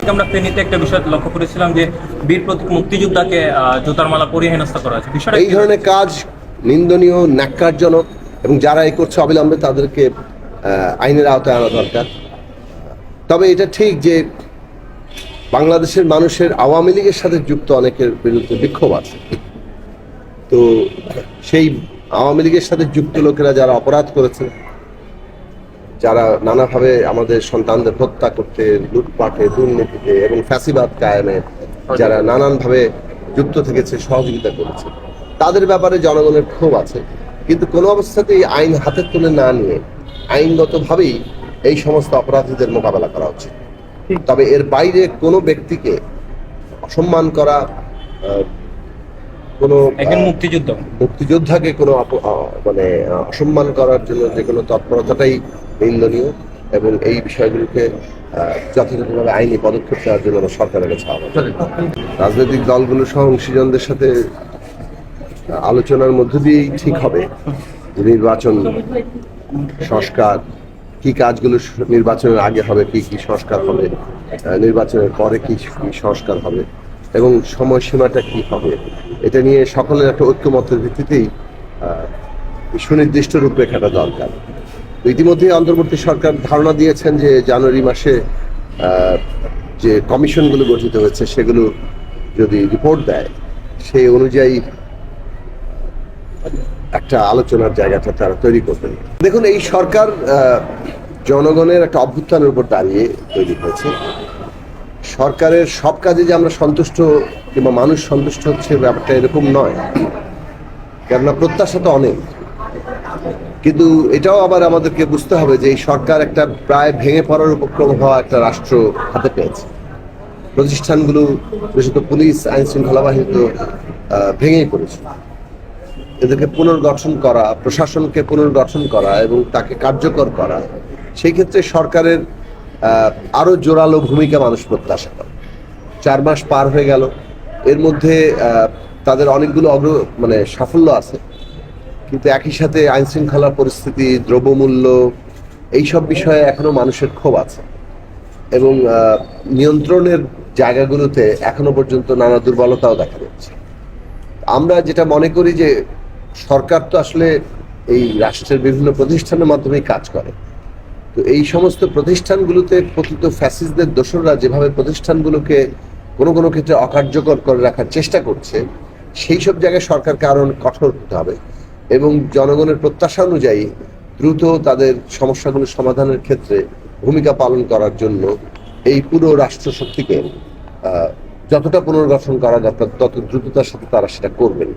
আমরা ফেনীতে একটা বিষয় লক্ষ্য করেছিলাম যে বীর প্রতীক মুক্তিযোদ্ধাকে জুতার মালা পরিয়ে হেনস্থা করা হয়েছে। বিষয়টা এই ধরনের কাজ নিন্দনীয়, ন্যাক্কারজনক এবং যারা এই করছে অবিলম্বে তাদেরকে আইনের আওতায় আনা দরকার। তবে এটা ঠিক যে বাংলাদেশের মানুষের আওয়ামী লীগের সাথে যুক্ত অনেকের বিরুদ্ধে বিক্ষোভ আছে। তো সেই আওয়ামী লীগের সাথে যুক্ত লোকেরা যারা অপরাধ করেছে, যারা নানাভাবে আমাদের সন্তানদের হত্যা করতে, লুটপাটে, দুর্নীতিতে এবং ফ্যাসিবাদ কায়েমে যারা নানানভাবে যুক্ত থেকেছে, সহযোগিতা করেছে, তাদের ব্যাপারে জনগণের ক্ষোভ আছে। কিন্তু কোনো অবস্থাতেই আইন হাতে তুলে না নিয়ে আইনগতভাবেই এই সমস্ত অপরাধীদের মোকাবেলা করা উচিত। তবে এর বাইরে কোনো ব্যক্তিকে অসম্মান করা, কোনো মুক্তিযোদ্ধাকে কোনো মানে অসম্মান করার জন্য যে কোনো তৎপরতাটাই নিন্দনীয় এবং এই বিষয়গুলোকে যথাযথভাবে আইনি পদক্ষেপ নেওয়ার জন্য সরকারের কাছে আহ্বান। রাজনৈতিক দলগুলো সহ অংশীজনদের সাথে আলোচনার মধ্য দিয়েই ঠিক হবে যে নির্বাচন সংস্কার কি কাজগুলো নির্বাচনের আগে হবে, কি কি সংস্কার হবে, নির্বাচনের পরে কি কি সংস্কার হবে এবং সময়সীমাটা কি হবে। এটা নিয়ে সকলের একটা ঐক্যমতের ভিত্তিতেই সুনির্দিষ্ট রূপরেখাটা দরকার। ইতিমধ্যে অন্তর্বর্তী সরকার ধারণা দিয়েছেন যে জানুয়ারি মাসে যে কমিশনগুলো গঠিত হয়েছে সেগুলো যদি রিপোর্ট দেয় সেই অনুযায়ী একটা আলোচনার জায়গাটা তারা তৈরি করবেন। দেখুন, এই সরকার জনগণের একটা অভ্যুত্থানের উপর দাঁড়িয়ে তৈরি হয়েছে। সরকারের সব কাজে যে আমরা সন্তুষ্ট কিংবা মানুষ সন্তুষ্ট হচ্ছে ব্যাপারটা এরকম নয়, কেননা প্রত্যাশা তো অনেক। কিন্তু এটাও আবার আমাদেরকে বুঝতে হবে যে এই সরকার একটা প্রায় ভেঙে পড়ার উপক্রম হওয়া একটা রাষ্ট্র হাতে পেয়েছে। প্রতিষ্ঠানগুলো, বিশেষত পুলিশ, আইন শৃঙ্খলা বাহিনী তো ভেঙেই পড়েছে। এদেরকে পুনর্গঠন করা, প্রশাসনকে পুনর্গঠন করা এবং তাকে কার্যকর করা, সেই ক্ষেত্রে সরকারের আরো জোরালো ভূমিকা মানুষ প্রত্যাশা করে। 4 মাস পার হয়ে গেল, এর মধ্যে তাদের অনেকগুলো সাফল্য আছে, কিন্তু একই সাথে আইন শৃঙ্খলার পরিস্থিতি, দ্রব্যমূল্য, এইসব বিষয়ে এখনো মানুষের ক্ষোভ আছে এবং নিয়ন্ত্রণের জায়গাগুলোতে এখনো পর্যন্ত নানা দুর্বলতাও দেখা যাচ্ছে। আমরা যেটা মনে করি যে সরকার তো আসলে এই রাষ্ট্রের বিভিন্ন প্রতিষ্ঠানের মাধ্যমেই কাজ করে। তো এই সমস্ত প্রতিষ্ঠানগুলোতে পতিত ফ্যাসিস্টদের দোসররা যেভাবে প্রতিষ্ঠানগুলোকে কোনো কোনো ক্ষেত্রে অকার্যকর করে রাখার চেষ্টা করছে, সেই সব জায়গায় সরকারকে আরো কঠোর হতে হবে এবং জনগণের প্রত্যাশা অনুযায়ী দ্রুত তাদের সমস্যাগুলো সমাধানের ক্ষেত্রে ভূমিকা পালন করার জন্য এই পুরো রাষ্ট্র শক্তিকে যতটা পুনর্গঠন করা দরকার তত দ্রুততার সাথে তারা সেটা করবেন।